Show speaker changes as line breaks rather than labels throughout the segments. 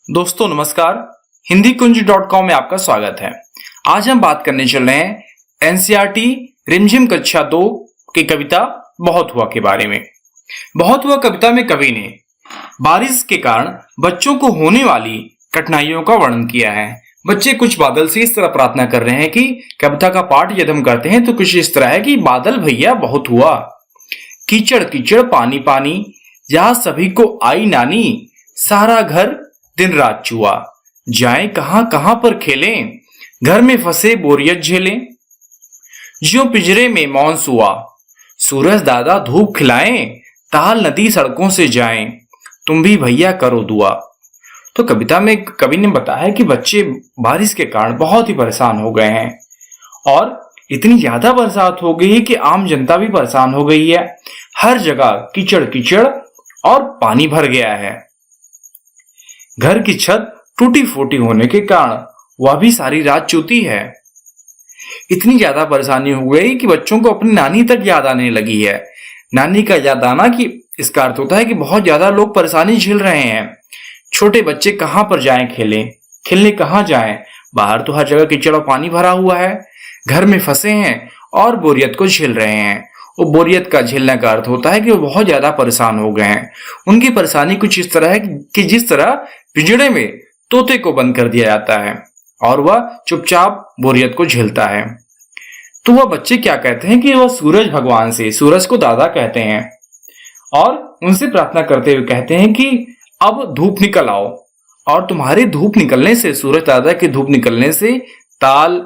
दोस्तों नमस्कार, हिंदीकुंज.com में आपका स्वागत है। आज हम बात करने चल रहे हैं एनसीईआरटी रिमझिम कक्षा 2 की कविता बहुत हुआ के बारे में। बहुत हुआ कविता में कवि ने बारिश के कारण बच्चों को होने वाली कठिनाइयों का वर्णन किया है। बच्चे कुछ बादल से इस तरह प्रार्थना कर रहे हैं कि कविता का पाठ यदि हम करते हैं तो कुछ इस तरह है कि बादल भैया बहुत हुआ, कीचड़ कीचड़ पानी पानी, जहां सभी को आई नानी, सारा घर दिन रात चुआ, जाएं कहां कहां पर खेलें, घर में फंसे बोरियत झेलें, ज्यों पिंजरे में मौन सुआ, सूरज दादा धूप खिलाएं, ताल नदी सड़कों से जाएं, तुम भी भैया करो दुआ। तो कविता में कवि ने बताया कि बच्चे बारिश के कारण बहुत ही परेशान हो गए हैं और इतनी ज्यादा बरसात हो गई है कि आम जनता भी परेशान हो गई है। हर जगह कीचड़ कीचड़ और पानी भर गया है। घर की छत टूटी फूटी होने के कारण वह भी सारी रात चूती है। इतनी ज्यादा परेशानी हो गई कि बच्चों को अपनी नानी तक याद आने लगी है। नानी का याद आना कि इसका अर्थ होता है कि बहुत ज्यादा लोग परेशानी झेल रहे हैं। छोटे बच्चे कहां पर जाएं खेलने कहां जाएं, बाहर तो हर जगह कीचड़ और पानी भरा हुआ है। घर में फंसे हैं और बोरियत को झेल रहे हैं। वो बोरियत का झेलने का अर्थ होता है कि वो बहुत ज्यादा परेशान हो गए हैं। उनकी परेशानी कुछ इस तरह है कि जिस तरह पिंजड़े में तोते को बंद कर दिया जाता है और वह चुपचाप बोरियत को झेलता है। तो वह बच्चे क्या कहते हैं कि वह सूरज भगवान से, सूरज को दादा कहते हैं और उनसे प्रार्थना करते हुए कहते हैं कि अब धूप निकल आओ। और तुम्हारी धूप निकलने से, सूरज दादा की धूप निकलने से ताल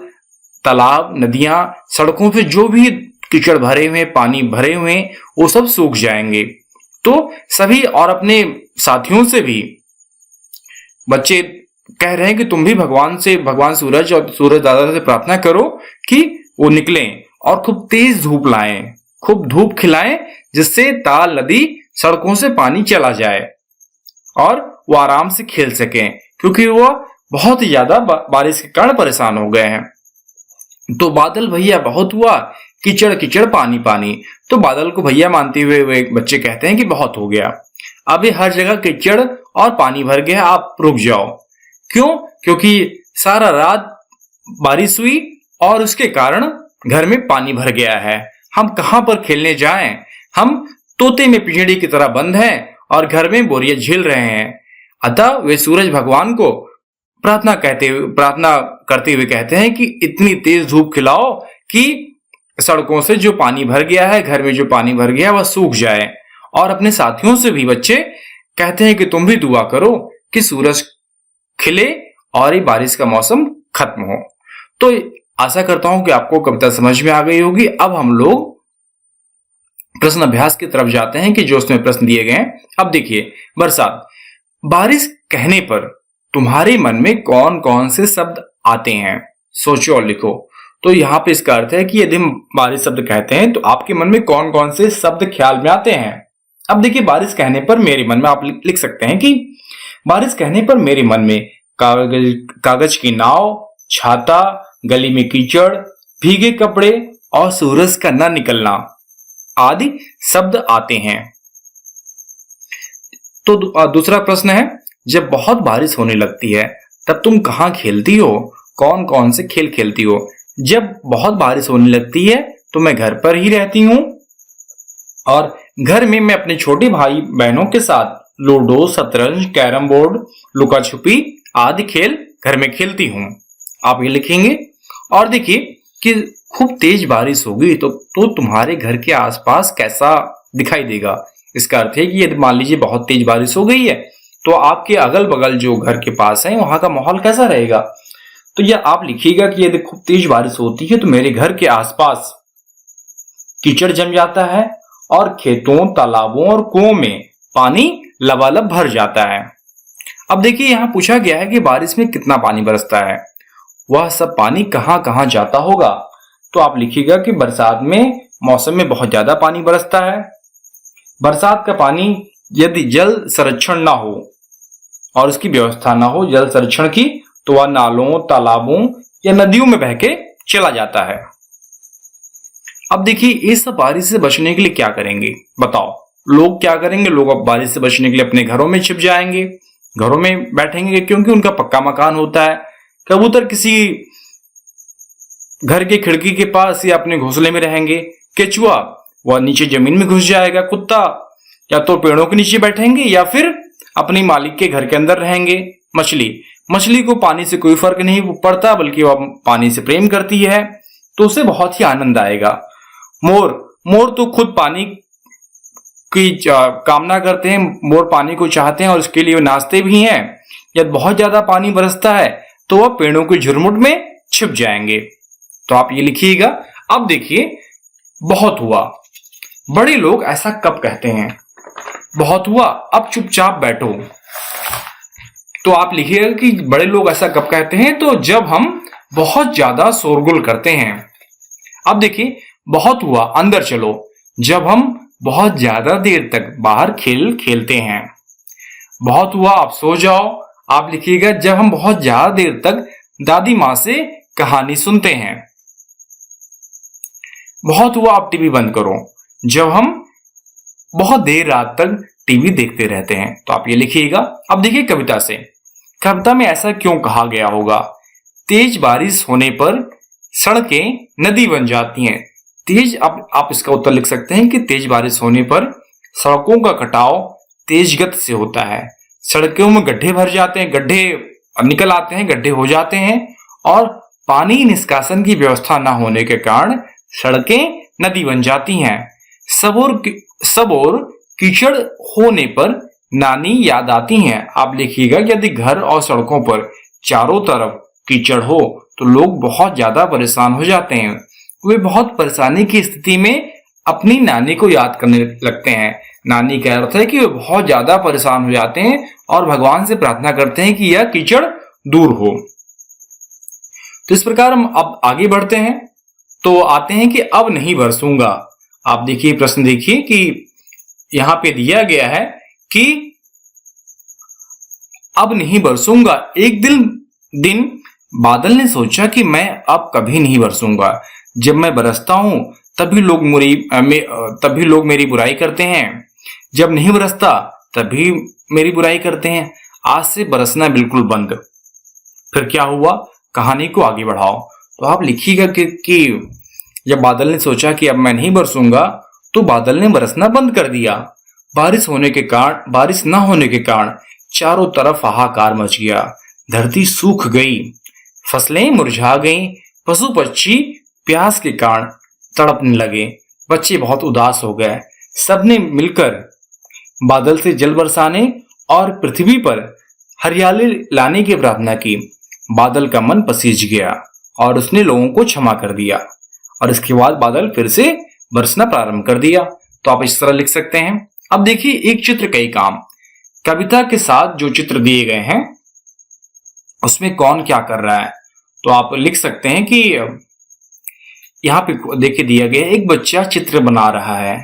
तालाब नदियां सड़कों पे जो भी कीचड़ भरे हुए पानी भरे हुए वो सब सूख जाएंगे। तो सभी और अपने साथियों से भी बच्चे कह रहे हैं कि तुम भी भगवान सूरज और सूरज दादा से प्रार्थना करो कि वो निकलें और खूब तेज धूप लाएं, खूब धूप खिलाएं, जिससे ताल नदी सड़कों से पानी चला जाए और वो आराम से खेल सकें, क्योंकि वो बहुत ही ज्यादा बारिश के कारण परेशान हो गए हैं। तो बादल भैया बहुत हुआ, कीचड़ कीचड़ पानी पानी। तो बादल को भैया मानते हुए वे बच्चे कहते हैं कि बहुत हो गया, अभी हर जगह कीचड़ और पानी भर गया, आप रुक जाओ। क्यों? क्योंकि सारा रात बारिश हुई और उसके कारण घर में पानी भर गया है। हम कहां पर खेलने जाएं? हम तोते में पिंजड़े की तरह बंद हैं और घर में बोरियत झेल रहे हैं। अतः वे सूरज भगवान को प्रार्थना करते हुए कहते हैं कि इतनी तेज धूप खिलाओ कि सड़कों से जो पानी भर गया है, घर में जो पानी भर गया है, वह सूख जाए। और अपने साथियों से भी बच्चे कहते हैं कि तुम भी दुआ करो कि सूरज खिले और ये बारिश का मौसम खत्म हो। तो आशा करता हूं कि आपको कविता समझ में आ गई होगी। अब हम लोग प्रश्न अभ्यास की तरफ जाते हैं कि जो उसमें प्रश्न दिए गए हैं। अब देखिए, बरसात, बारिश कहने पर तुम्हारे मन में कौन कौन से शब्द आते हैं? सोचो और लिखो। तो यहाँ पे इसका अर्थ है कि यदि हम बारिश शब्द कहते हैं तो आपके मन में कौन कौन से शब्द ख्याल में आते हैं? अब देखिए, बारिश कहने पर मेरे मन में आप लिख सकते हैं कि बारिश कहने पर मेरे मन में कागज की नाव, छाता, गली में कीचड़, भीगे कपड़े और सूरज का न निकलना आदि शब्द आते हैं। तो दूसरा प्रश्न है, जब बहुत बारिश होने लगती है तब तुम कहां खेलती हो? कौन कौन से खेल खेलती हो? जब बहुत बारिश होने लगती है तो मैं घर पर ही रहती हूँ और घर में मैं अपने छोटे भाई बहनों के साथ लूडो, शतरंज, कैरम बोर्ड, लुका छुपी आदि खेल घर में खेलती हूँ। आप ये लिखेंगे। और देखिए कि खूब तेज बारिश होगी तो तुम्हारे घर के आसपास कैसा दिखाई देगा? इसका अर्थ है कि यदि मान लीजिए बहुत तेज बारिश हो गई है तो आपके अगल बगल जो घर के पास है वहां का माहौल कैसा रहेगा? तो यह आप लिखिएगा कि यदि खूब तेज बारिश होती है तो मेरे घर के आसपास कीचड़ जम जाता है और खेतों, तालाबों और कुओं में पानी लबालब भर जाता है। अब देखिए, यहाँ पूछा गया है कि बारिश में कितना पानी बरसता है, वह सब पानी कहां कहां जाता होगा? तो आप लिखिएगा कि बरसात में मौसम में बहुत ज्यादा पानी बरसता है। बरसात का पानी यदि जल संरक्षण ना हो और उसकी व्यवस्था ना हो जल संरक्षण की, तो वह नालों, तालाबों या नदियों में बह के चला जाता है। अब देखिए ये सब बारिश से बचने के लिए क्या करेंगे बताओ। लोग क्या करेंगे, लोग अब बारिश से बचने के लिए अपने घरों में छिप जाएंगे, घरों में बैठेंगे क्योंकि उनका पक्का मकान होता है। कबूतर किसी घर के खिड़की के पास या अपने घोंसले में रहेंगे, केचुआ वह नीचे जमीन में घुस जाएगा, कुत्ता या तो पेड़ों के नीचे बैठेंगे या फिर अपने मालिक के घर के अंदर रहेंगे। मछली को पानी से कोई फर्क नहीं पड़ता, बल्कि वह पानी से प्रेम करती है तो उसे बहुत ही आनंद आएगा। मोर तो खुद पानी की कामना करते हैं, मोर पानी को चाहते हैं और उसके लिए नाचते भी हैं। जब बहुत ज्यादा पानी बरसता है तो वह पेड़ों के झुरमुट में छिप जाएंगे। तो आप ये लिखिएगा। अब देखिए, बहुत हुआ। बड़े लोग ऐसा कब कहते हैं? बहुत हुआ, अब चुपचाप बैठो। तो आप लिखिएगा कि बड़े लोग ऐसा कब कहते हैं? तो जब हम बहुत ज्यादा शोरगुल करते हैं। अब देखिए, बहुत हुआ, अंदर चलो, जब हम बहुत ज्यादा देर तक बाहर खेल खेलते हैं। बहुत हुआ, आप सो जाओ। आप लिखिएगा जब हम बहुत ज्यादा देर तक दादी माँ से कहानी सुनते हैं। बहुत हुआ, आप टीवी बंद करो, जब हम बहुत देर रात तक टीवी देखते रहते हैं। तो आप ये लिखिएगा। अब देखिए कविता से, कविता में ऐसा क्यों कहा गया होगा? तेज बारिश होने पर सड़कें नदी बन जाती हैं। तेज, अब आप इसका उत्तर लिख सकते हैं कि तेज बारिश होने पर सड़कों का कटाव तेज गति से होता है। सड़कों में गड्ढे भर जाते हैं, गड्ढे निकल आते हैं, गड्ढे हो जाते हैं और पानी निष्कासन की व्यवस्था न होने के कारण सड़कें नदी बन जाती हैं। सब और कीचड़ होने पर नानी याद आती हैं। आप लिखिएगा यदि घर और सड़कों पर चारों तरफ कीचड़ हो तो लोग बहुत ज्यादा परेशान हो जाते हैं। वे बहुत परेशानी की स्थिति में अपनी नानी को याद करने लगते हैं। नानी का अर्थ है कि वे बहुत ज्यादा परेशान हो जाते हैं और भगवान से प्रार्थना करते हैं कि यह कीचड़ दूर हो। तो इस प्रकार हम अब आगे बढ़ते हैं। तो आते हैं कि अब नहीं बरसूंगा। आप देखिए, प्रश्न देखिए कि यहां पे दिया गया है कि अब नहीं बरसूंगा। एक दिन बादल ने सोचा कि मैं अब कभी नहीं बरसूंगा। जब मैं बरसता हूं तभी लोग मेरी बुराई करते हैं। जब नहीं बरसता तभी मेरी बुराई करते हैं। आज से बरसना बिल्कुल बंद। फिर क्या हुआ? कहानी को आगे बढ़ाओ। तो आप लिखिएगा कि जब बादल ने सोचा कि अब मैं नहीं बरसूंगा तो बादल ने बरसना बंद कर दिया। बारिश न होने के कारण चारों तरफ हाहाकार मच गया। धरती सूख गई, फसलें मुरझा गईं, पशु पक्षी प्यास के कारण तड़पने लगे, बच्चे बहुत उदास हो गए। सबने मिलकर बादल से जल बरसाने और पृथ्वी पर हरियाली लाने की प्रार्थना की। बादल का मन पसीज गया और उसने लोगों को क्षमा कर दिया और इसके बाद बादल फिर से बरसना प्रारंभ कर दिया। तो आप इस तरह लिख सकते हैं। अब देखिए, एक चित्र कई काम। कविता के साथ जो चित्र दिए गए हैं उसमें कौन क्या कर रहा है? तो आप लिख सकते हैं कि यहाँ पे देखिए दिया गया है, एक बच्चा चित्र बना रहा है।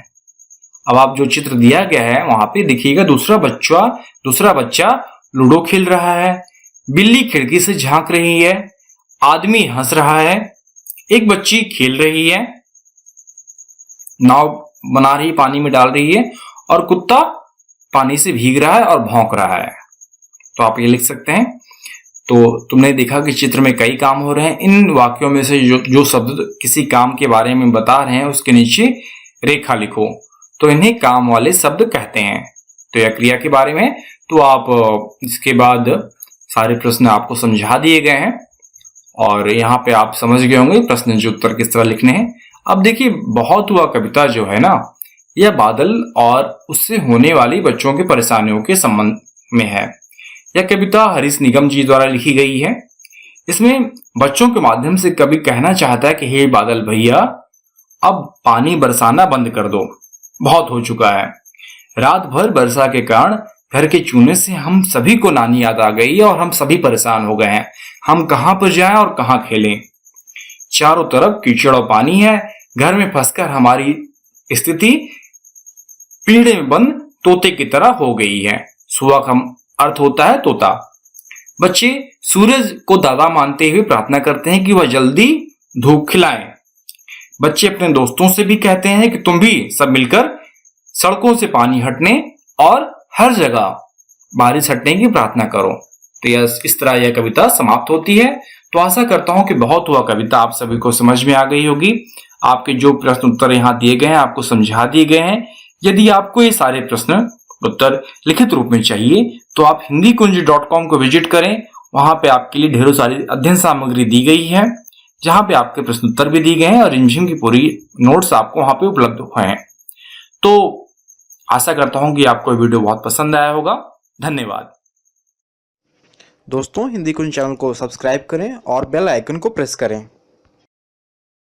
अब आप जो चित्र दिया गया है वहां पे देखिएगा, दूसरा बच्चा लूडो खेल रहा है, बिल्ली खिड़की से झांक रही है, आदमी हंस रहा है, एक बच्ची खेल रही है, नाव बना रही, पानी में डाल रही है और कुत्ता पानी से भीग रहा है और भौंक रहा है। तो आप ये लिख सकते हैं। तो तुमने देखा कि चित्र में कई काम हो रहे हैं। इन वाक्यों में से जो शब्द किसी काम के बारे में बता रहे हैं उसके नीचे रेखा लिखो। तो इन्हें काम वाले शब्द कहते हैं। तो यह क्रिया के बारे में। तो आप इसके बाद सारे प्रश्न आपको समझा दिए गए हैं और यहाँ पे आप समझ गए होंगे प्रश्न जो उत्तर किस तरह लिखने हैं। अब देखिए, बहुत हुआ कविता जो है ना, यह बादल और उससे होने वाली बच्चों की परेशानियों के संबंध में है। यह कविता हरीश निगम जी द्वारा लिखी गई है। इसमें बच्चों के माध्यम से कवि कहना चाहता है कि हे बादल भैया, अब पानी बरसाना बंद कर दो, बहुत हो चुका है। रात भर वर्षा के कारण घर के चूने से हम सभी को नानी याद आ गई और हम सभी परेशान हो गए हैं। हम कहां पर जाएं और कहां खेलें? चारों तरफ कीचड़ और पानी है। घर में फंसकर हमारी स्थिति पिंजड़े में बंद तोते की तरह हो गई है। सुआ का अर्थ होता है तोता। बच्चे सूरज को दादा मानते हुए प्रार्थना करते हैं कि वह जल्दी धूप खिलाए। बच्चे अपने दोस्तों से भी कहते हैं कि तुम भी सब मिलकर सड़कों से पानी हटने और हर जगह बारिश हटने की प्रार्थना करो। तो इस तरह यह कविता समाप्त होती है। तो आशा करता हूं कि बहुत हुआ कविता आप सभी को समझ में आ गई होगी। आपके जो प्रश्न उत्तर यहाँ दिए गए हैं आपको समझा दिए गए हैं। यदि आपको ये सारे प्रश्न उत्तर लिखित रूप में चाहिए तो आप hindikunj.com को विजिट करें। वहां पे आपके लिए ढेरों सारी अध्ययन सामग्री दी गई है, जहां पे आपके प्रश्न उत्तर भी दिए गए हैं और रिमझिम की पूरी नोट्स आपको वहां पे उपलब्ध हुए हैं। तो आशा करता हूं कि आपको वीडियो बहुत पसंद आया होगा। धन्यवाद
दोस्तों, हिंदी कुंज चैनल को सब्सक्राइब करें और बेल आइकन को प्रेस करें।